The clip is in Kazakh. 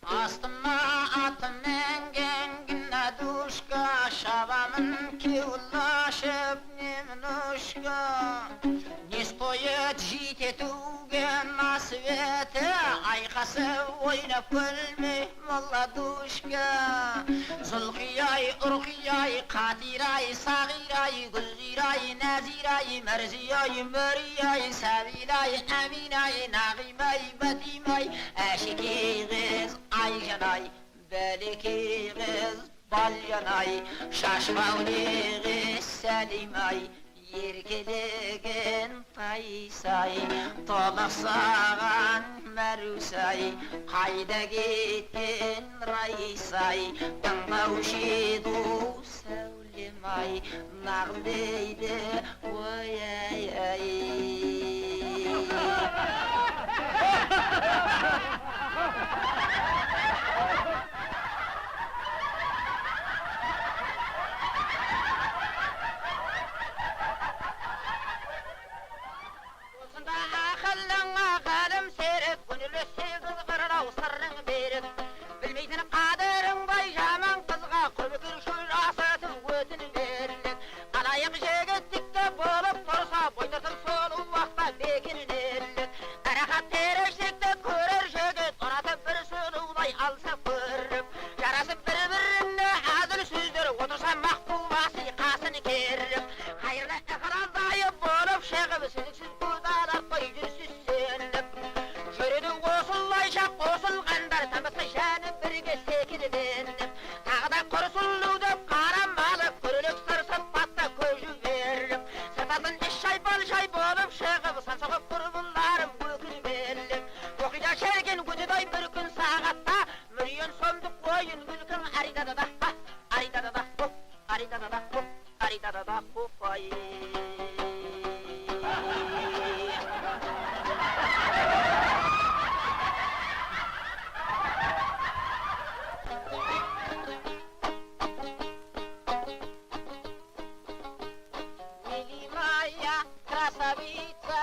Astıma atım engengine duşka şavamın kivlaşıp nimnuşka не стоит жить туген на свете айқасы ойнап күлмей молодушка зұлқияй ұрқияй қатирай сағирай гүлзирай нәзирай мәрзияй мөрияй сәбилай әминай нағимай бәтимай әшекей қыз айжанай бәлекей қыз балянай шашбаули қыз сәлимай еркелеген тайсай толықсаған мәрусай қайда кеткен райсай тыңдаушы еду сәулем-ай нағым дейді ой-ай-ай красавица